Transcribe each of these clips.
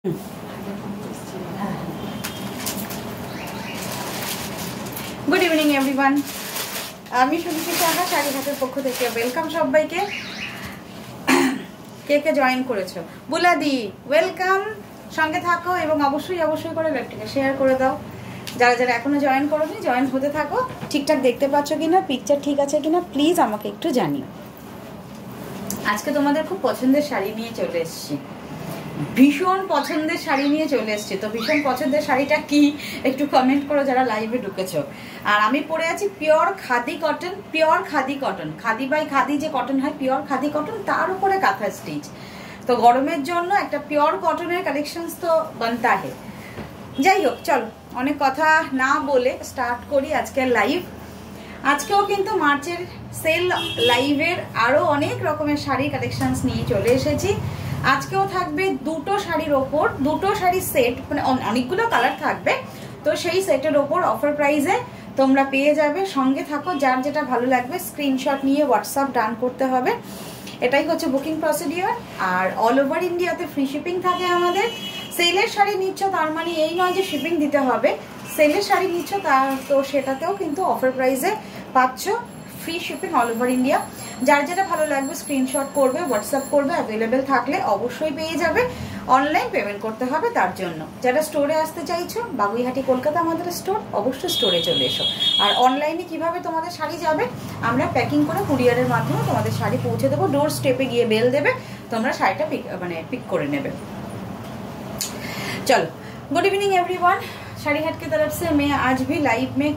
Good evening everyone, আমি সুদীপি সাহা শাড়ি হাটের পক্ষ থেকে ওয়েলকাম সবাইকে। কে কে জয়েন করেছো? বুলাদি ওয়েলকাম, সঙ্গে থাকো এবং অবশ্যই অবশ্যই করে লাইভটাকে শেয়ার করে দাও। যারা যারা এখনো জয়েন করোনি জয়েন হতে থাকো। ঠিকঠাক দেখতে পাচ্ছ কিনা, পিকচার ঠিক আছে কিনা প্লিজ আমাকে একটু জানিও। আজকে তোমাদের খুব পছন্দের শাড়ি নিয়ে চলে এসেছি, ভীষণ পছন্দের শাড়ি নিয়ে চলে এসেছি। তো ভীষণ পছন্দের শাড়িটা কি একটু কমেন্ট করো যারা লাইভে ঢুকেছো। আর আমি পরে আছি pure khadi cotton, pure khadi cotton, khadi by khadi যে কটন হয় পিওর খাদি কটন, তার উপরে কাঁথা স্টিচ। তো গরমের জন্য একটা পিওর কটনের কালেকশন তো বানতা হে। যাই হোক, চলো অনেক কথা না বলে স্টার্ট করি আজকের লাইভ। আজকেও কিন্তু মার্চের সেল লাইভের আরো অনেক রকমের শাড়ি কালেকশনস নিয়ে চলে এসেছি। আজকেও থাকবে দুটো শাড়ির ওপর, দুটো শাড়ির সেট, মানে অনেকগুলো কালার থাকবে। তো সেই সেটের ওপর অফার প্রাইসে তোমরা পেয়ে যাবে। সঙ্গে থাকো, যার যেটা ভালো লাগবে স্ক্রিনশট নিয়ে হোয়াটসঅ্যাপ ডান করতে হবে। এটাই হচ্ছে বুকিং প্রসিডিওর। আর অল ওভার ইন্ডিয়াতে ফ্রি শিপিং থাকে আমাদের। সেলের শাড়ি নিচ্ছ তার মানে এই নয় যে শিপিং দিতে হবে। সেলের শাড়ি নিচ্ছ তার তো সেটাতেও কিন্তু অফার প্রাইসে পাচ্ছ free shipping all over India. যার যেটা ভালো লাগবে স্ক্রিনশট করবে, হোয়াটসঅ্যাপ করবে, অ্যাভেলেবেল থাকলে অবশ্যই পেয়ে যাবে। অনলাইন পেমেন্ট করতে হবে তার জন্য। যারা স্টোরে আসতে চাইছো, বাগুইহাটি কলকাতা আমাদের স্টোর, অবশ্যই স্টোরে চলে এসো। আর অনলাইনে কিভাবে তোমাদের শাড়ি যাবে, আমরা প্যাকিং করে কুরিয়ারের মাধ্যমে তোমাদের শাড়ি পৌঁছে দেবো। ডোর স্টেপে গিয়ে বেল দেবে, তোমরা শাড়িটা পিক করে নেবে। चलो, गुड इवनिंग एवरीवन। साड़ी हट की तरफ से मैं आज भी लाइव में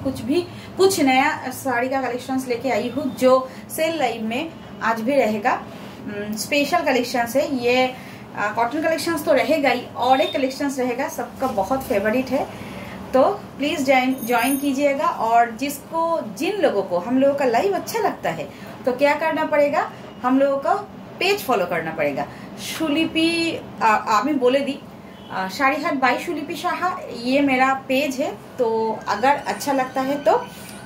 कुछ नया साड़ी का कलेक्शंस लेके आई हूँ, जो सेल लाइव में आज भी रहेगा। स्पेशल कलेक्शंस है ये, कॉटन कलेक्शंस तो रहेगा ही, और एक कलेक्शंस रहेगा सबका बहुत फेवरेट है। तो प्लीज ज्वाइन कीजिएगा। और जिन लोगों को हम लोगों का लाइव अच्छा लगता है तो क्या करना पड़ेगा, हम लोगों का पेज फॉलो करना पड़ेगा। सुलिपि आमी बोले दी, शाड़ी हाट बाई सुलिपि साहा, ये मेरा पेज है। तो अगर अच्छा लगता है तो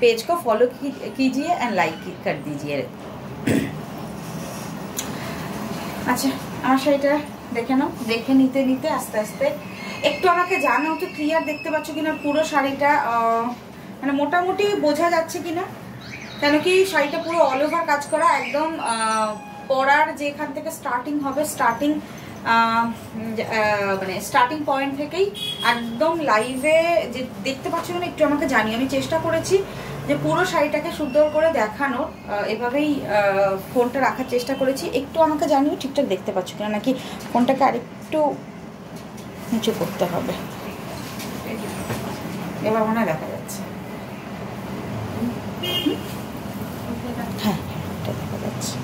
पेज को फॉलो कीजिए एंड लाइक कर दीजिए। अच्छा, আমার শাড়িটা দেখে নাও। দেখে নিতে নিতে আস্তে আস্তে একটু আমাকে জানাও তো ক্লিয়ার দেখতে পাচ্ছ কিনা পুরো শাড়িটা, মানে মোটামুটি বোঝা যাচ্ছে কিনা। কেন কি শাড়িটা পুরো অল ওভার কাজ করা, একদম পরার যেখান থেকে স্টার্টিং হবে, মানে স্টার্টিং পয়েন্ট থেকেই একদম লাইভে যে দেখতে পাচ্ছ কিনা একটু আমাকে জানিও। আমি চেষ্টা করেছি যে পুরো শাড়িটাকে সুন্দর করে দেখানোর, এভাবেই ফোনটা রাখার চেষ্টা করেছি। একটু আমাকে জানিও ঠিকঠাক দেখতে পাচ্ছ কিনা, নাকি ফোনটাকে আরেকটু নিচু করতে হবে। এবার মনে দেখা যাচ্ছে, হ্যাঁ এটা দেখা যাচ্ছে।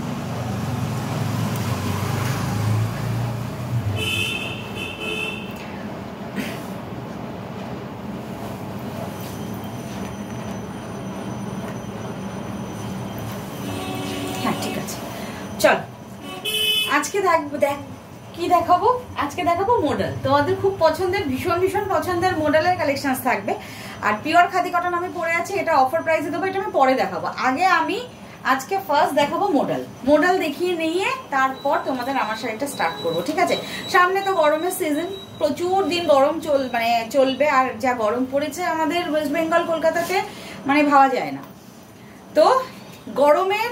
চল আজকে কি দেখাবো, আজকে দেখাবো মডেল। তোমাদের খুব পছন্দের, ভীষণ ভীষণ পছন্দের মডেলের কালেকশনস থাকবে। আর পিওর খাদি কটন আমি পরে আছি, এটা অফার প্রাইসে দেবো, এটা আমি পরে দেখাবো। আগে আমি আজকে ফার্স্ট দেখাবো মডেল দেখিয়ে নিয়ে তারপর তোমাদের আমার শাড়িটা স্টার্ট করবো, ঠিক আছে? সামনে তো গরমের সিজন, প্রচুর দিন গরম চলবে। আর যা গরম পড়েছে আমাদের ওয়েস্ট বেঙ্গল কলকাতাতে, মানে ভাবা যায় না। তো গরমের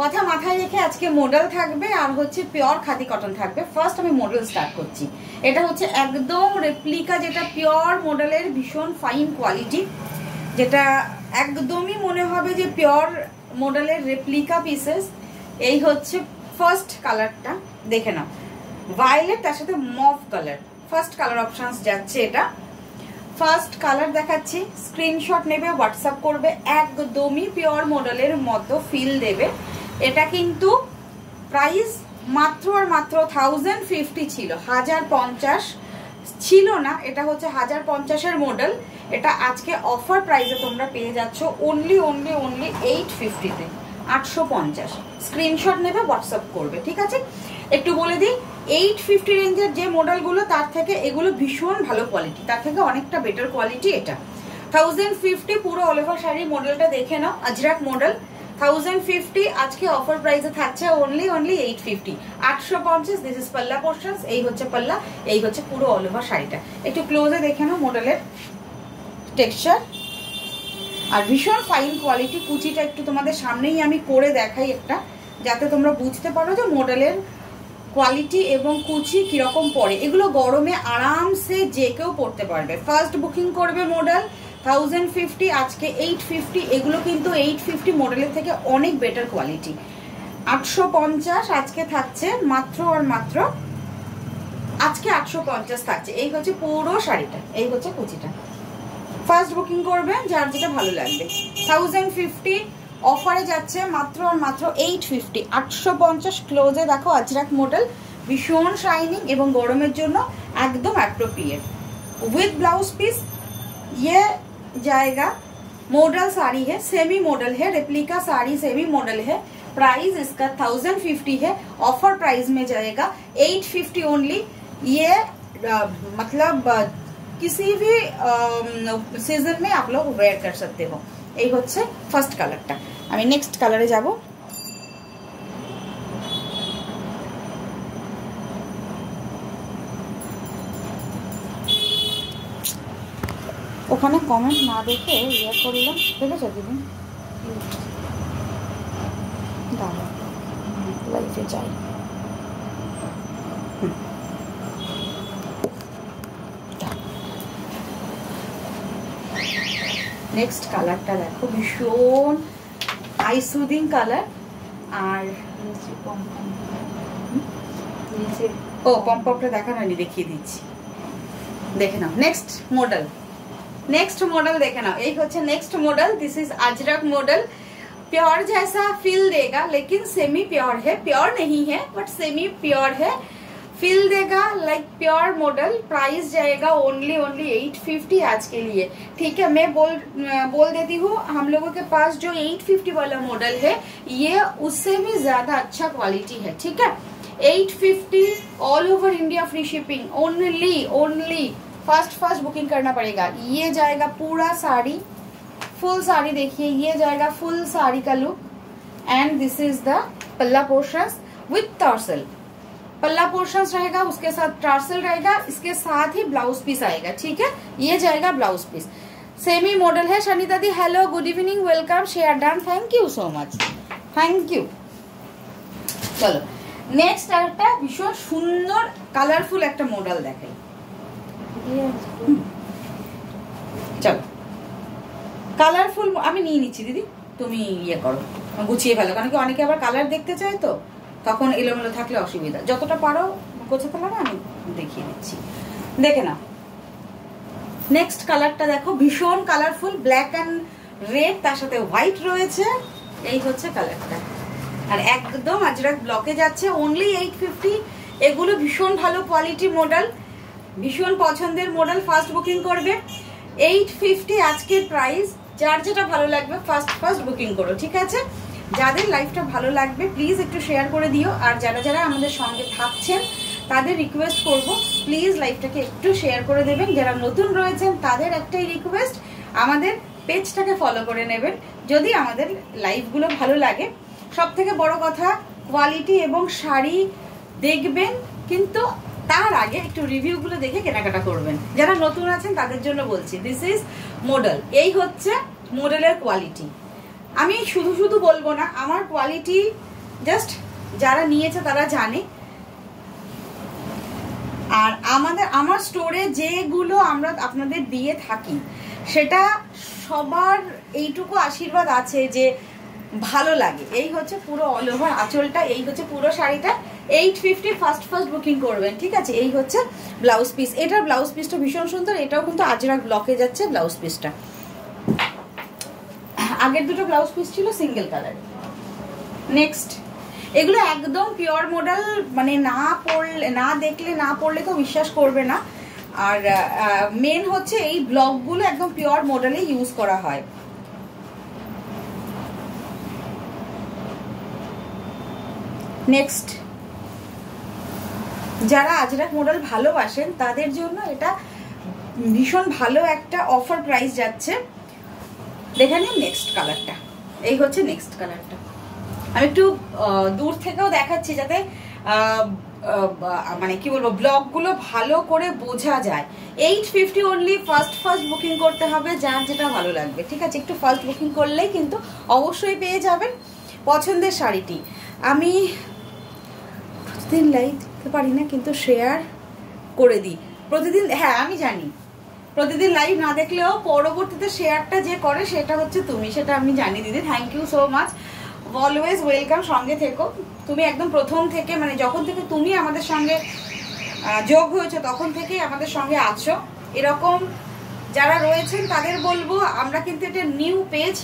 কথা মাথায় রেখে আজকে মডেল থাকবে আর হচ্ছে পিওর খাদি কটন থাকবে। ফার্স্ট আমি মডেল স্টার্ট করছি। এটা হচ্ছে একদম রেপ্লিকা, যেটা পিওর মডেলের ভীষণ ফাইন কোয়ালিটি, যেটা একদমই মনে হবে যে পিওর মডেলের রেপ্লিকা পিসেস। এই হচ্ছে ফার্স্ট কালারটা, দেখে নাও, ভায়োলেট তার সাথে mauve colour, first colour options যাচ্ছে। এটা ফার্স্ট কালার দেখাচ্ছি, স্ক্রিনশট নেবে, হোয়াটসঅ্যাপ করবে। একদমই পিওর মডেলের মতো ফিল দেবে। এটা কিন্তু প্রাইস মাত্র আর মাত্র 1050 ছিল, 1050 ছিল না। এটা হচ্ছে 1050-এর মডেল। এটা আজকে অফার প্রাইসে তোমরা পেয়ে যাচ্ছ অনলি 850-তে, 850। স্ক্রিনশট নেবে, হোয়াটসঅ্যাপ করবে, ঠিক আছে? একটু বলে দিই, 850 রেঞ্জের যে মডেলগুলো তার থেকে এগুলো ভীষণ ভালো কোয়ালিটি, তার থেকে অনেকটা বেটার কোয়ালিটি। এটা 1050 পুরো অল ওভার শাড়ির মডেলটা দেখে নাও, আজরাক মডেল। 1050 আজকে অফার প্রাইসে থাকছে অনলি 850 850। দিস ইজ পাল্লা পোর্শনস। এই হচ্ছে পাল্লা, এই হচ্ছে পুরো অল ওভার শাড়িটা। একটু ক্লোজে দেখে নাও মডেলের টেক্সচার, আর ভীষণ ফাইন কোয়ালিটি। কুচিটা একটু তোমাদের সামনেই আমি করে দেখাই একটা, যাতে তোমরা বুঝতে পারো যে মডেলের কোয়ালিটি এবং কুচি কিরকম পড়ে। এগুলো গরমে আরামসে যে কেউ পড়তে পারবে। ফার্স্ট বুকিং করবে মডেল 1050, আজকে 850। এগুলো কিন্তু 850 মডেলের থেকে অনেক বেটার কোয়ালিটি। 850 আজকে থাকছে মাত্র আর মাত্র, আজকে 850 থাকছে। এই হচ্ছে পুরো শাড়িটা, এই হচ্ছে কুচিটা। ফার্স্ট বুকিং করবেন যার যেটা ভালো লাগবে। 1050 অফারে যাচ্ছে মাত্র আর মাত্র 850। 850 ক্লোজে দেখো আজরাক মডেল, ভীষণ শাইনিং এবং গরমের জন্য একদম অ্যাপ্রোপ্রিয়েট। উইথ ব্লাউজ পিস ये जाएगा। मॉडल साड़ी है, सेमी मॉडल है, रेप्लिका साड़ी सेमी मॉडल है। प्राइस इसका 1050 है। ऑफर प्राइस में जाएगा 850 ओनली। ये मतलब किसी भी सीजन में आप लोग वेयर कर सकते हो। এই হচ্ছে ফার্স্ট কালারটা। আমি নেক্সট কালারে যাব। ওখানে কমেন্ট না দেখে ইয়ে করলাম, দেখেছো দিদি? দাঁড়া লাইফে যাই। নেক্সট কালারটা দেখো, ভীষণ আই সুদিং কালার। আর ও পম্পটা দেখানো হয়নি, দেখিয়ে দিচ্ছি, দেখে নাও। নেক্সট মডেল, नेक्स्ट मॉडल देखे ना, एक होच्छे next model. This is Ajrak model. Pure जैसा फील देगा लेकिन सेमी प्योर है, प्योर नहीं है बट सेमी प्योर है, फील देगा लाइक प्योर मॉडल। प्राइस जाएगा ओनली 850 आज के लिए। ठीक है, मैं बोल देती हूँ, हम लोगों के पास जो 850 वाला मॉडल है ये उससे भी ज्यादा अच्छा क्वालिटी है। ठीक है, 850 all over India free shipping only. First booking करना पड़ेगा। ये जाएगा पूरा साड़ी, फुल साड़ी देखिए, ये जाएगा फुल साड़ी का look. And this is the पल्ला पोर्शंस विथ टॉर्सल। पल्ला पोर्शंस रहेगा, उसके साथ टॉर्सल रहेगा, इसके साथ ही ब्लाउज पीस आएगा। ठीक है, ये जाएगा ब्लाउज पीस। सेमी मॉडल है। Shanita di hello, good evening, welcome, share done, thank you so much, thank you. चलो नेक्स्ट একটা ভীষণ সুন্দর কালারফুল একটা মডেল দেখাই। চলো কালারফুল আমি নিয়ে নিচ্ছি দিদি, তুমি ইয়ে করো, গুছিয়ে ফেলো, কারণ কি অনেকে আবার কালার দেখতে চায় তো তখন এলোমেলো থাকলে অসুবিধা। যতটা পারো গোছাতে পারো, আমি দেখিয়ে দিচ্ছি, দেখে নাও। নেক্সট কালারটা দেখো, ভীষণ কালারফুল, ব্ল্যাক অ্যান্ড রেড, তার সাথে হোয়াইট রয়েছে। এই হচ্ছে কালারটা, আর একদম আজরাক ব্লকে যাচ্ছে অনলি 850। এগুলো ভীষণ ভালো কোয়ালিটি মডেল, ভীষণ পছন্দের মডেল। ফার্স্ট বুকিং করবে 850 আজকের প্রাইস। যার যেটা ভালো লাগবে ফার্স্ট বুকিং করো। ঠিক আছে, যাদের লাইফটা ভালো লাগবে প্লিজ একটু শেয়ার করে দিও। আর যারা যারা আমাদের সঙ্গে থাকছেন তাদের রিকোয়েস্ট করব, প্লিজ লাইফটাকে একটু শেয়ার করে দেবেন। যারা নতুন রয়েছেন তাদের একটাই রিকোয়েস্ট, আমাদের পেজটাকে ফলো করে নেবেন যদি আমাদের লাইভগুলো ভালো লাগে। সব থেকে বড় কথা কোয়ালিটি এবং শাড়ি দেখবেন, কিন্তু তার আগে একটু রিভিউগুলো দেখে কেনাকাটা করবেন। যারা নতুন আছেন তাদের জন্য বলছি, দিস ইজ মডেল। এই হচ্ছে মডেলের কোয়ালিটি। আমি শুধু বলবো না, আমার কোয়ালিটি জাস্ট যারা নিয়েছে তারা জানে। আর আমার স্টোরে যেগুলো আমরা আপনাদের দিয়ে থাকি সেটা সবার এইটুকু আশীর্বাদ আছে যে ভালো লাগে। এই হচ্ছে পুরো অল ওভার আঁচলটা, এই হচ্ছে পুরো শাড়িটা। 850 ফার্স্ট বুকিং করবেন। ঠিক আছে, এই হচ্ছে ব্লাউজ পিস। এটার ব্লাউজ পিসটা ভীষণ সুন্দর, এটাও কিন্তু আজরাক ব্লকে যাচ্ছে ব্লাউজ পিসটা। আগের দুটো ব্লাউজ পিস ছিল সিঙ্গেল কালার। নেক্সট, এগুলো একদম পিওর মডেল, মানে না দেখলে না পড়লে তো বিশ্বাস করবে না। আর মেন হচ্ছে এই ব্লকগুলো একদম পিওর মডেলে ইউজ করা হয়। নেক্সট, যারা আজরাক মডেল ভালোবাসেন তাদের জন্য এটা ভীষণ ভালো একটা অফার প্রাইস যাচ্ছে। দেখে নিন নেক্সট কালারটা, এই হচ্ছে নেক্সট কালারটা। আমি একটু দূর থেকেও দেখাচ্ছি যাতে মানে কি বলবো ব্লগগুলো ভালো করে বোঝা যায়। 850 অনলি। ফার্স্ট বুকিং করতে হবে, যার যেটা ভালো লাগবে, ঠিক আছে? একটু ফার্স্ট বুকিং করলেই কিন্তু অবশ্যই পেয়ে যাবেন পছন্দের শাড়িটি। আমি প্রতিদিন লাইভ দিতে পারি না, কিন্তু শেয়ার করে দিই প্রতিদিন। হ্যাঁ আমি জানি, প্রতিদিন লাইভ না দেখলেও পরবর্তীতে শেয়ারটা যে করে সেটা হচ্ছে তুমি, সেটা আমি জানি দিদি। Thank you so much, always welcome, সঙ্গে থেকো। তুমি একদম প্রথম থেকে মানে যখন থেকে তুমি আমাদের সঙ্গে যোগ হয়েছো তখন থেকেই আমাদের সঙ্গে আছো। এরকম যারা রয়েছেন তাদের বলবো আমরা কিন্তু এটা নিউ পেজ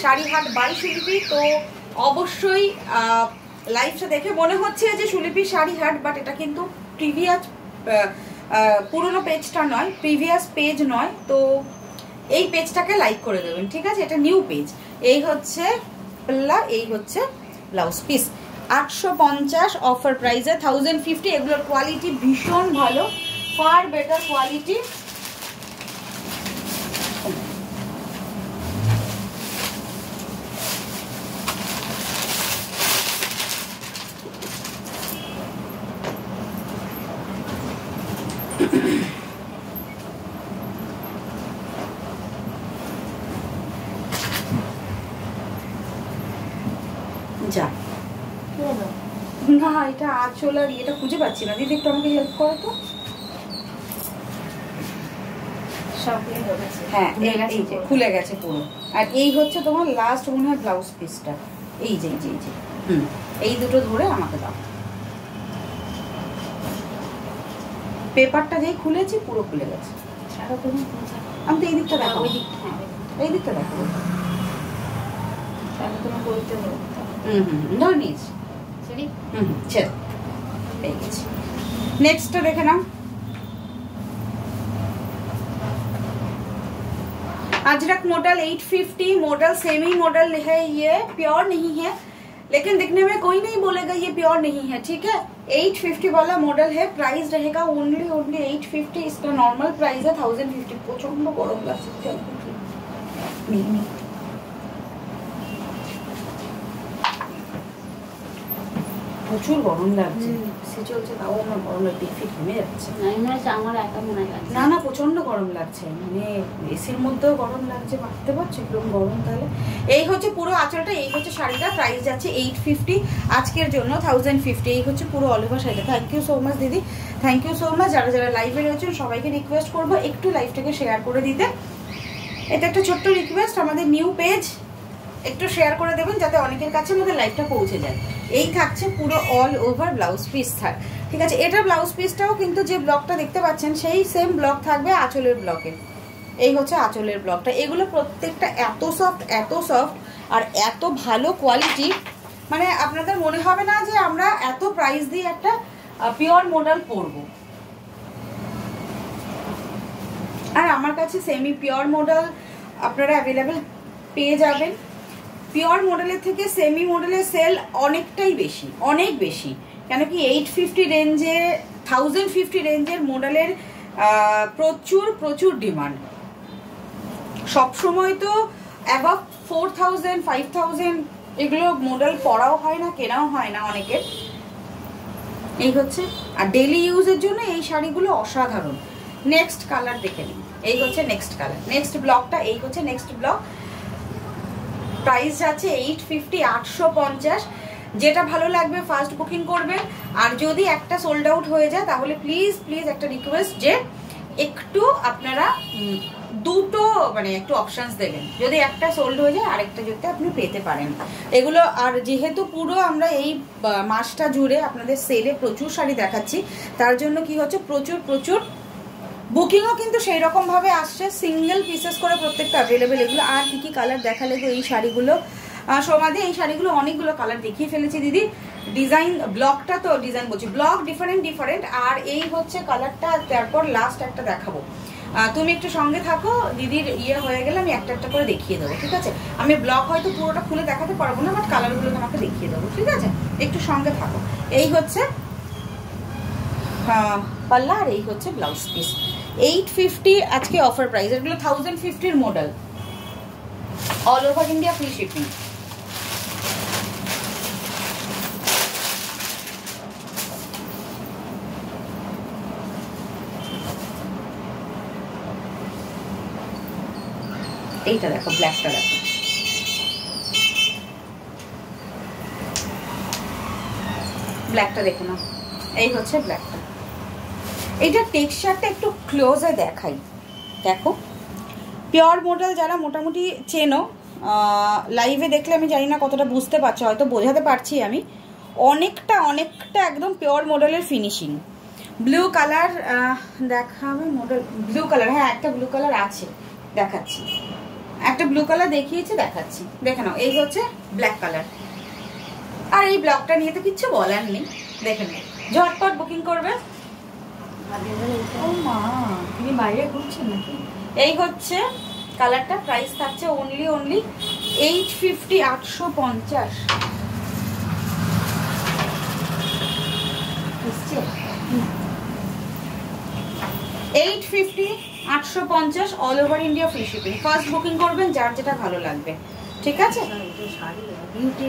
শাড়িহাট বাই সুলিপি। তো অবশ্যই লাইভটা দেখে মনে হচ্ছে যে সুলিপি শাড়িহাট, বাট এটা কিন্তু প্রিভিয়াস পুরোনো পেজটা নয়, প্রিভিয়াস পেজ নয়। তো এই পেজটাকে লাইক করে দেবেন, ঠিক আছে? এটা নিউ পেজ। এই হচ্ছে পাল্লা, এই হচ্ছে ব্লাউজ পিস। 850 অফার প্রাইসে 1050। এগুলোর কোয়ালিটি ভীষণ ভালো, ফার বেটার কোয়ালিটি। যা না, এটা আঁচল আর এটা খুঁজে পাচ্ছি না দিদি, একটু আমাকে হেল্প করো তো। হ্যাঁ এই যে খুলে গেছে পুরো। আর এই হচ্ছে তোমার লাস্ট মনে হয় ব্লাউজ পিসটা। এই যে এই দুটো ধরে আমাকে দাও। পেপারটা যেই খুলেছি পুরো খুলে গেছে। আমি তো এই দিকটা দেখাবো, এই দিকটা দেখাবো। ধরে নিয়েছি, ছেড়ে পেয়ে গেছি। नेक्स्ट देखे ना, Ajrak model 850 model semi model है, ये प्योर नहीं है लेकिन दिखने में कोई नहीं बोलेगा ये प्योर नहीं है, ठीक है। 850 वाला मॉडल है, प्राइस रहेगा ओनली 850। इसका नॉर्मल प्राइस है 1050। प्रचंड गरम লাগছে, প্রচুর গরম লাগছে, সে চলছে তাও আমার গরম লাগছে, ফিট ঘেমে যাচ্ছে। আমার একা মনে লাগছে না না প্রচন্ড গরম লাগছে, মানে এসির মধ্যেও গরম লাগছে, ভাবতে পারছো একদম গরম। তাহলে এই হচ্ছে পুরো আঁচলটা, এই হচ্ছে শাড়িটা, প্রাইস যাচ্ছে 850 আজকের জন্য 1050। এই হচ্ছে পুরো অল ওভার শাড়িটা। থ্যাংক ইউ সো মাচ দিদি, থ্যাংক ইউ সো মাচ। যারা যারা লাইভে রয়েছেন সবাইকে রিকোয়েস্ট করবো একটু লাইভটাকে শেয়ার করে দিতে। এটা একটা ছোট্ট রিকোয়েস্ট, আমাদের নিউ পেজ একটু শেয়ার করে দেবেন যাতে অনেকের কাছে আমাদের লাইভটা পৌঁছে যায়। এই থাকছে পুরো অল ওভার ব্লাউজ পিস থাক, ঠিক আছে। এটা ব্লাউজ পিসটাও কিন্তু যে ব্লকটা দেখতে পাচ্ছেন সেই সেম ব্লক থাকবে আঁচলের ব্লকে। এই হচ্ছে আঁচলের ব্লকটা। এগুলো প্রত্যেকটা এত সফট আর এত ভালো কোয়ালিটি, মানে আপনাদের মনে হবে না যে আমরা এত প্রাইস দিয়ে একটা পিওর মডেল পরবো। আর আমার কাছে সেমি পিওর মডেল আপনারা অ্যাভেলেবেল পেয়ে যাবেন। পিওর মডেলের থেকে সেমি মডেলের সেল অনেকটাই বেশি, অনেক বেশি, কেন কি 850 রেঞ্জে 1050 রেঞ্জের মডেলের প্রচুর ডিমান্ড। সবসময় তো অ্যাবাভ 4000 5000 এগুলো মডেল পরাও হয় না, কেনাও হয় না অনেকের। এই হচ্ছে, আর ডেলি ইউজের জন্য এই শাড়িগুলো অসাধারণ। নেক্সট কালার দেখে নিন, এই হচ্ছে নেক্সট কালার, নেক্সট ব্লকটা। এই হচ্ছে নেক্সট ব্লক, প্রাইস যাচ্ছে 850 850। যেটা ভালো লাগবে ফার্স্ট বুকিং করবেন। আর যদি একটা সোল্ড আউট হয়ে যায় তাহলে প্লিজ একটা রিকোয়েস্ট যে একটু আপনারা দুটো মানে একটু অপশনস দেবেন, যদি একটা সোল্ড হয়ে যায় আরেকটা যদি আপনি পেতে পারেন এগুলো। আর যেহেতু পুরো আমরা এই মাসটা জুড়ে আপনাদের সেলে প্রচুর শাড়ি দেখাচ্ছি, তার জন্য কি হচ্ছে প্রচুর বুকিংও কিন্তু সেই রকম ভাবে আসছে, সিঙ্গেল পিসেস করে প্রত্যেকটা অ্যাভেলেবেল। এগুলো আর কি কালার দেখালে তো এই শাড়িগুলো সমাধি, এই শাড়িগুলো অনেকগুলো কালার দেখিয়ে ফেলেছি দিদি। ডিজাইন ব্লকটা তো ডিজাইন বলছি, ব্লক ডিফারেন্ট। আর এই হচ্ছে কালারটা, তারপর লাস্ট একটা দেখাবো। তুমি একটু সঙ্গে থাকো, দিদির ইয়ে হয়ে গেলে আমি একটা করে দেখিয়ে দেবো, ঠিক আছে। আমি ব্লক হয়তো পুরোটা খুলে দেখাতে পারবো না, বাট কালারগুলো তোমাকে দেখিয়ে দেবো, ঠিক আছে। একটু সঙ্গে থাকো। এই হচ্ছে পাল্লা আর এই হচ্ছে ব্লাউজ পিস। 850 আজকে অফার প্রাইস, এগুলো 1050 model, all over India free shipping. এইটা দেখো, ব্ল্যাকটা দেখো, ব্ল্যাকটা দেখো না, এই হচ্ছে ব্ল্যাকটা। এইটা টেক্সচারটা একটু ক্লোজে দেখাই, দেখো পিওর মডেল যারা মোটামুটি চেনো, লাইভে দেখলে আমি জানি না কতটা বুঝতে পারছো, হয়তো বোঝাতে পারছি আমি, অনেকটা একদম পিওর মডেলের ফিনিশিং। ব্লু কালার দেখাবে মডেল, ব্লু কালার, হ্যাঁ একটা ব্লু কালার আছে, দেখাচ্ছি, একটা ব্লু কালার দেখিয়েছি, দেখাচ্ছি, দেখে নাও। এই হচ্ছে ব্ল্যাক কালার। আর এই ব্লকটা নিয়ে তো কিচ্ছু বলার নেই, দেখে নাও, ঝটপট বুকিং করবে। ও মা, তুমি বাইরে ঘুরছেন নাকি? এই হচ্ছে কালারটা, প্রাইস থাকছে only 850, 850। 850, 850 all over India free shipping. First booking করবেন যার যেটা ভালো লাগবে, ঠিক আছে? বিউটি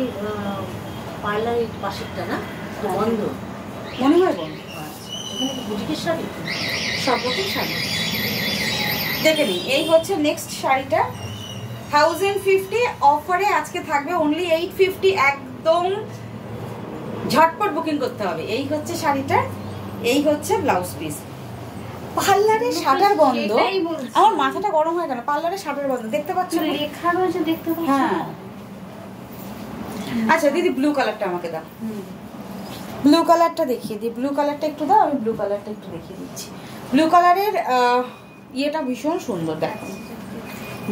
পার্লারের পাশেরটা না বন্ধ, মনে হয় বন্ধ। এখানে কি বুটিকের শাড়ি? সব রকম শাড়ি দেখে নিই। এই হচ্ছে নেক্সট শাড়িটা, 1050 অফারে আজকে থাকবে অনলি 850, একদম ঝটপট বুকিং করতে হবে। এই হচ্ছে শাড়িটা, এই হচ্ছে ব্লাউজ পিস। পার্লারে শাটার বন্ধ, আমার মাথাটা গরম হয়ে গেল, পার্লারে শাটার বন্ধ, দেখতে পাচ্ছ লেখা রয়েছে, দেখতে পাচ্ছ? হ্যাঁ। আচ্ছা দিদি, ব্লু কালারটা আমাকে দাও, ব্লু কালারটা দেখিয়ে দিই, ব্লু কালারটা একটু দাও, আমি ব্লু কালারটা একটু দেখিয়ে দিচ্ছি। ব্লু কালারের ইয়েটা ভীষণ সুন্দর, দেখো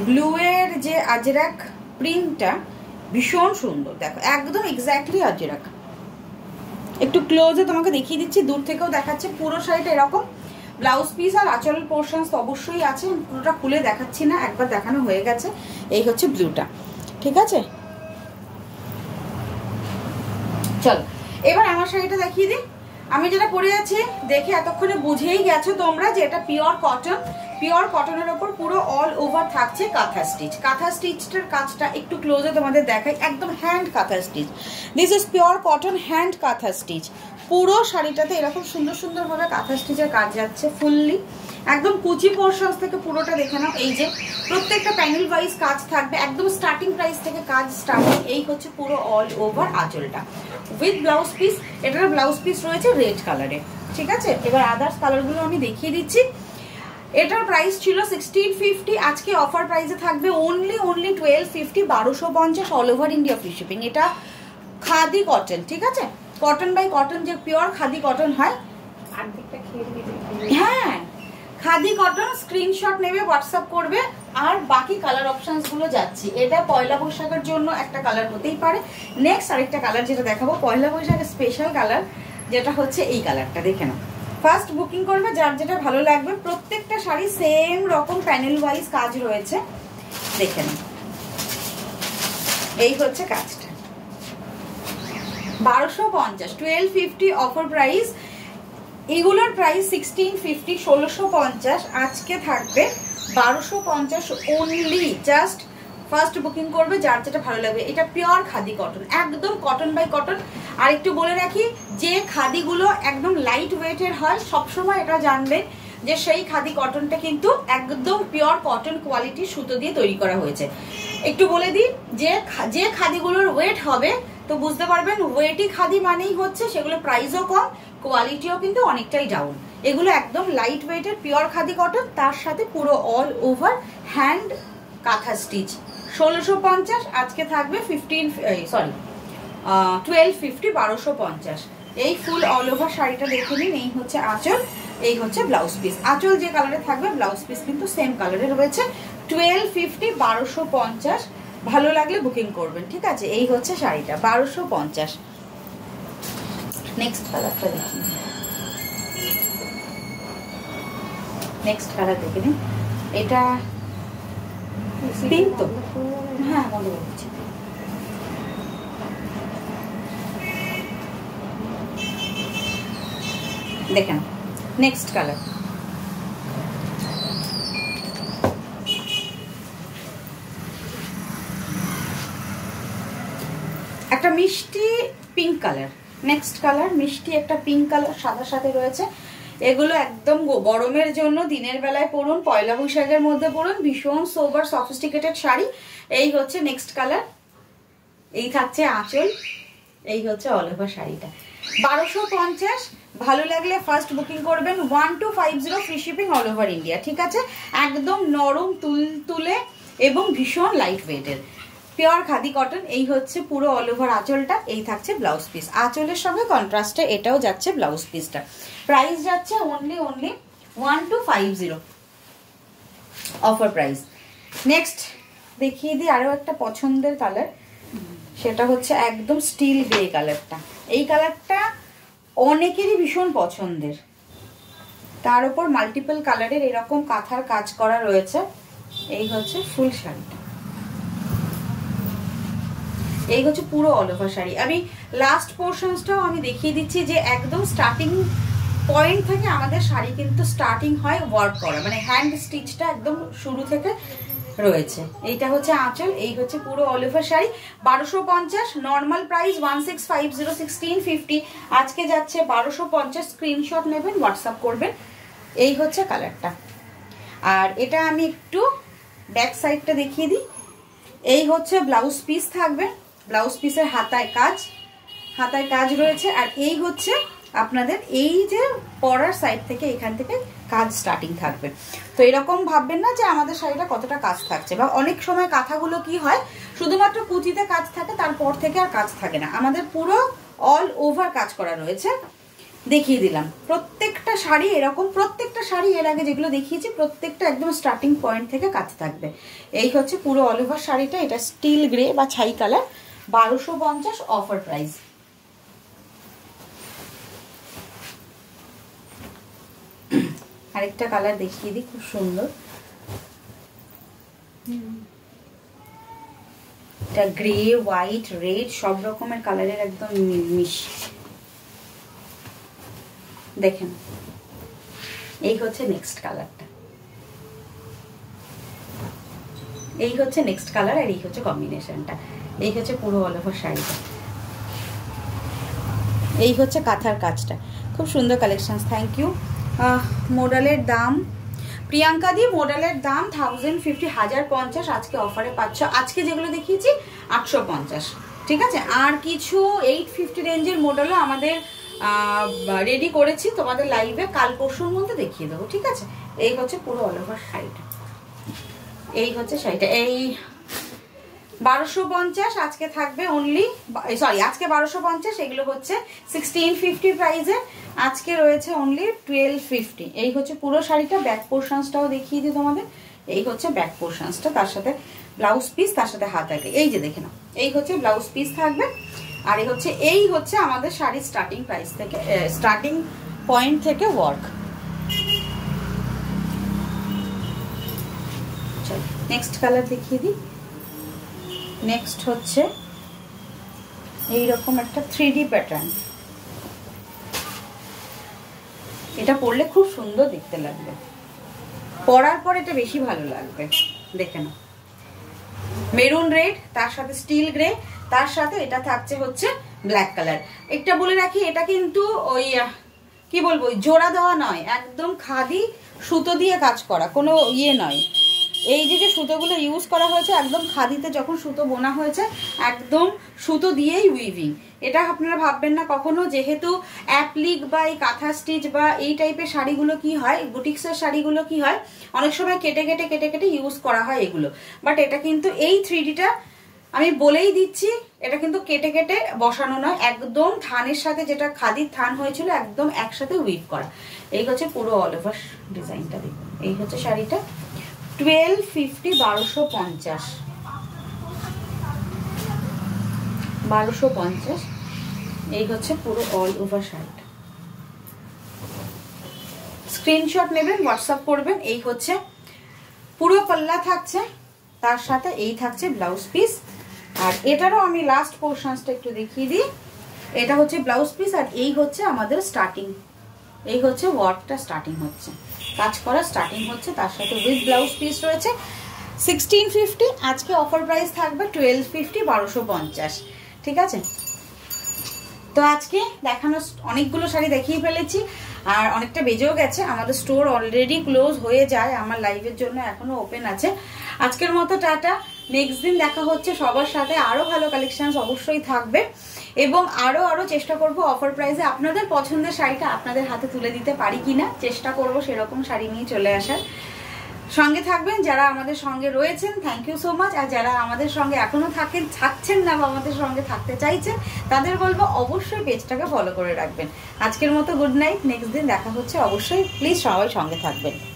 ব্লু এর যে আজরাক প্রিন্টটা ভীষণ সুন্দর, দেখো একদম এক্স্যাক্টলি আজরাক। একটু ক্লোজে তোমাকে দেখিয়ে দিচ্ছি, দূর থেকেও দেখাচ্ছে। পুরো শাড়িটা এরকম, ব্লাউজ পিস আর আঁচলের পোর্শন তো অবশ্যই আছে, পুরোটা খুলে দেখাচ্ছি না, একবার দেখানো হয়ে গেছে। এই হচ্ছে ব্লুটা, ঠিক আছে? চলো এবার আমার শাড়িটা দেখিয়ে দিই। আমি যেটা পরে আছি দেখে এতক্ষণে বুঝেই গেছো তোমরা যে এটা পিওর কটন। পিওর কটনের ওপর পুরো অল ওভার থাকছে কাঁথা স্টিচ। কাঁথা স্টিচটার কাজটা একটু ক্লোজে তোমাদের দেখাই, একদম হ্যান্ড কাঁথা stitch. This is pure cotton hand কাঁথা স্টিচ। পুরো শাড়িটাতে এরকম সুন্দর সুন্দরভাবে কাঁথা স্টিচের কাজ যাচ্ছে ফুললি, একদম কুচি পোর্শন থেকে পুরোটা দেখে নাও। এই যে প্রত্যেকটা প্যানেল ওয়াইজ কাজ থাকবে, একদম স্টার্টিং প্রাইস থেকে কাজ স্টার্টিং। এই হচ্ছে পুরো অল ওভার আঁচলটা উইথ ব্লাউজ পিস। এটার ব্লাউজ পিস রয়েছে রেড কালারে, ঠিক আছে? এবার আদার্স কালারগুলো আমি দেখিয়ে দিচ্ছি। এটার প্রাইস ছিল 1650, আজকে অফার প্রাইসে থাকবে only 1250, 1250 all over India free shipping. এটা খাদি কটন, ঠিক আছে? কটন বাই কটন, যে পিওর খাদি কটন হয়। হ্যাঁ খাদি কটন, স্ক্রিনশট নেবে, হোয়াটসঅ্যাপ করবে, আর বাকি কালার অপশনস গুলো যাচ্ছি। এটা পয়লা বৈশাখের জন্য একটা কালার হতেই পারে। নেক্সট আরেকটা কালার যেটা দেখাবো পয়লা বৈশাখের স্পেশাল কালার, যেটা হচ্ছে এই কালারটা, দেখে নাও। ফার্স্ট বুকিং করবে যার যেটা ভালো লাগবে। প্রত্যেকটা শাড়ি সেম রকম প্যানেল ওয়াইজ কাজ রয়েছে, দেখে নাও। এই হচ্ছে কাজটা, 1250, 1250 অফার প্রাইস। এগুলোর প্রাইস 1650, 1650, আজকে থাকবে 1250 অনলি। জাস্ট ফার্স্ট বুকিং করবে যার যেটা ভালো লাগবে। এটা পিওর খাদি কটন, একদম কটন বাই কটন। আর একটু বলে রাখি, যে খাদিগুলো একদম লাইট ওয়েটের হয় সবসময় এটা জানবেন যে সেই খাদি কটনটা কিন্তু একদম পিওর কটন কোয়ালিটি সুতো দিয়ে তৈরি করা হয়েছে। একটু বলে দিই, যে খাদিগুলোর ওয়েট হবে তো বুঝতে পারবেন ওয়েটই খাদি মানেই হচ্ছে সেগুলো প্রাইসও কম, কোয়ালিটিও কিন্তু অনেকটাই ডাউন। এগুলো একদম লাইট ওয়েটের পিওর খাদি কটন, তার সাথে পুরো অল ওভার হ্যান্ড কাঁথা স্টিচ। 1650, আজকে থাকবে 1250, 1250। এই ফুল অল ওভার শাড়িটা দেখে নিন। এই হচ্ছে আঁচল, এই হচ্ছে ব্লাউজ পিস। আঁচল যে কালারে থাকবে ব্লাউজ পিস কিন্তু সেম কালারে রয়েছে। 1250, 1250, ভালো লাগলে বুকিং করবেন, ঠিক আছে? এই হচ্ছে শাড়িটা 1250। নেক্সট কালারটা দেখি, নেক্সট কালার দেখে নিন। এটা পিঙ্ক তো, হ্যাঁ বন্ধ করে দিচ্ছি। দেখেন নেক্সট কালার, একটা মিষ্টি পিঙ্ক কালার। নেক্সট কালার মিষ্টি একটা পিঙ্ক কালার সাদার সাথে রয়েছে। এগুলো একদম গরমের জন্য দিনের বেলায় পরুন, পয়লা বৈশাখের মধ্যে পরুন, ভীষণ সোবার সফিস্টিকেটেড শাড়ি। এই হচ্ছে নেক্সট কালার, এই থাকছে আঁচল, এই হচ্ছে অল ওভার শাড়িটা। 1250, ভালো লাগলে ফার্স্ট বুকিং করবেন। 1250 free shipping all over India, ঠিক আছে? একদম নরম তুলে এবং ভীষণ লাইট ওয়েটের পিওর খাদি কটন। এই হচ্ছে পুরো অল ওভার আঁচলটা, এই থাকছে ব্লাউজ পিস। আঁচলের সঙ্গে কন্ট্রাস্টে এটাও যাচ্ছে ব্লাউজ পিসটা। প্রাইস যাচ্ছে অনলি 1250 অফার প্রাইস। নেক্সট দেখিয়ে দিই আরো একটা পছন্দের কালার, সেটা হচ্ছে একদম স্টিল গ্রে কালারটা। এই কালারটা অনেকেরই ভীষণ পছন্দের, তার উপর মাল্টিপল কালারের এরকম কাঁথার কাজ করা রয়েছে। এই হচ্ছে ফুল শাড়িটা, এই হচ্ছে পুরো অল ওভার শাড়ি। আমি লাস্ট পোর্শনসটাও আমি দেখিয়ে দিচ্ছি যে একদম স্টার্টিং পয়েন্ট থেকে আমাদের শাড়ি কিন্তু স্টার্টিং হয় ওয়ার্ক করা, মানে হ্যান্ড স্টিচটা একদম শুরু থেকে রয়েছে। এইটা হচ্ছে আঁচল, এই হচ্ছে পুরো all over sari. 1250, normal price 1650, 1650, আজকে যাচ্ছে 1250। স্ক্রিনশট নেবেন, হোয়াটসঅ্যাপ করবেন। এই হচ্ছে কালারটা। আর এটা আমি একটু ব্যাক সাইডটা দেখিয়ে দিই। এই হচ্ছে ব্লাউজ পিস থাকবে, ব্লাউজ পিসের হাতায় কাজ রয়েছে। আর এই হচ্ছে আপনাদের এই যে পরার সাইড থেকে, এখান থেকে কাজ স্টার্টিং থাকবে। তো এরকম ভাববেন না যে আমাদের শাড়িটা কতটা কাজ থাকছে, বা অনেক সময় কাঁথাগুলো কি হয় শুধুমাত্র কুচিতে কাজ থাকে, তারপর থেকে আর কাজ থাকে না। আমাদের পুরো অল ওভার কাজ করা রয়েছে, দেখিয়ে দিলাম। প্রত্যেকটা শাড়ি এরকম, প্রত্যেকটা শাড়ি এর আগে যেগুলো দেখিয়েছি প্রত্যেকটা একদম স্টার্টিং পয়েন্ট থেকে কাজ থাকবে। এই হচ্ছে পুরো অল ওভার শাড়িটা, এটা স্টিল গ্রে বা ছাই কালার। 1250 offer price. আরেকটা কালার দেখিয়ে দিই, খুব সুন্দর। এটা গ্রে, হোয়াইট, রেড সব রকমের কালারের একদম মিশ। দেখেন, এই হচ্ছে নেক্সট কালারটা, এই হচ্ছে নেক্সট কালার। আর এই হচ্ছে কম্বিনেশনটা, এই হচ্ছে পুরো অল ওভার শাড়িটা। এই হচ্ছে কাঁথার কাজটা, খুব সুন্দর কালেকশন। Thank you. মডেলের দাম প্রিয়াঙ্কা দি, মডেলের দাম 1050, 1050 আজকে অফারে পাচ্ছ। আজকে যেগুলো দেখিয়েছি 850, ঠিক আছে? আর কিছু 850 রেঞ্জের মডেলও আমাদের রেডি করেছি, তোমাদের লাইভে কাল পরশুর মধ্যে দেখিয়ে দেবো, ঠিক আছে? এই হচ্ছে পুরো অল ওভার শাড়িটা, এই হচ্ছে শাড়িটা। এই 1250 আজকে থাকবে অনলি, সরি আজকে 1250, এগুলো হচ্ছে 1650 প্রাইসে, আজকে রয়েছে অনলি 1250। এই হচ্ছে পুরো শাড়িটা। ব্যাক পোর্শনসটাও দেখিয়ে দিই তোমাদের। এই হচ্ছে ব্যাক পোর্শনসটা, তার সাথে ব্লাউজ পিস, তার সাথে হাতাকে। এই যে দেখে নাও, এই হচ্ছে ব্লাউজ পিস থাকবে। আর এই হচ্ছে আমাদের শাড়ির স্টার্টিং প্রাইস থেকে, স্টার্টিং পয়েন্ট থেকে ওয়ার্ক। নেক্সট কালার দেখিয়ে দিই। নেক্সট হচ্ছে এইরকম একটা 3D প্যাটার্ন, এটা পরলে খুব সুন্দর দেখতে লাগবে, পরার পর এটা বেশি ভালো লাগবে। দেখে নাও, মেরুন রেড, তার সাথে স্টিল গ্রে, তার সাথে এটা থাকছে হচ্ছে ব্ল্যাক কালার। একটা বলে রাখি, এটা কিন্তু ওই কি বলবো, জোড়া দেওয়া নয়, একদম খাদি সুতো দিয়ে কাজ করা, কোনো ইয়ে নয়। এই যে সুতোগুলো ইউজ করা হয়েছে একদম খাদিতে, যখন সুতো বোনা হয়েছে একদম সুতো দিয়েই উইভিং। এটা আপনারা ভাববেন না কখনো, যেহেতু অ্যাপ্লিক বা এই কাঁথা স্টিচ বা এই টাইপের শাড়িগুলো কি হয়, বুটিক্সের শাড়িগুলো কি হয়, অনেক সময় কেটে কেটে ইউজ করা হয় এগুলো। বাট এটা কিন্তু এই 3Dটা আমি বলেই দিচ্ছি, এটা কিন্তু কেটে কেটে বসানো নয়, একদম থানের সাথে, যেটা খাদির থান হয়েছিল একদম একসাথে উইভ করা। এই হচ্ছে পুরো অল ওভার ডিজাইনটা, দেখুন। এই হচ্ছে শাড়িটা 1250, 1250, 1250। এই হচ্ছে পুরো অল ওভার শাড়িটা। স্ক্রিনশট নেবেন, হোয়াটসঅ্যাপ করবেন। এই হচ্ছে পুরো পাল্লা থাকছে, তার সাথে এই থাকছে ব্লাউজ পিস। আর এটারও আমি লাস্ট পোর্শনসটা একটু দেখিয়ে দিই। এটা হচ্ছে ব্লাউজ পিস, আর এই হচ্ছে আমাদের স্টার্টিং, এই হচ্ছে ওয়ার্কটা স্টার্টিং হচ্ছে, কাজ করা স্টার্টিং হচ্ছে, তার সাথে উইথ ব্লাউজ পিস রয়েছে। 1650, আজকে অফার প্রাইস থাকবে 1250, 1250, ঠিক আছে? তো আজকে দেখানো অনেকগুলো শাড়ি দেখিয়ে ফেলেছি। আর অনেকটা বেজেও গেছে, আমাদের স্টোর অলরেডি ক্লোজ হয়ে যায়, আমার লাইভের জন্য এখনো ওপেন আছে। আজকের মতো টাটা, নেক্সট দিন দেখা হচ্ছে সবার সাথে, আরো ভালো কালেকশন অবশ্যই থাকবে এবং আরো চেষ্টা করব অফার প্রাইসে আপনাদের পছন্দের শাড়িটা আপনাদের হাতে তুলে দিতে পারি কিনা, চেষ্টা করব সেরকম শাড়ি নিয়ে চলে আসার। সঙ্গে থাকবেন যারা আমাদের সঙ্গে রয়েছেন, থ্যাংক ইউ সো মাচ। আর যারা আমাদের সঙ্গে এখনো থাকছেন না বা আমাদের সঙ্গে থাকতে চাইছেন, তাদের বলবো অবশ্যই পেজটাকে ফলো করে রাখবেন। আজকের মতো গুড নাইট, নেক্সট দিন দেখা হচ্ছে অবশ্যই, প্লিজ সবাই সঙ্গে থাকবেন।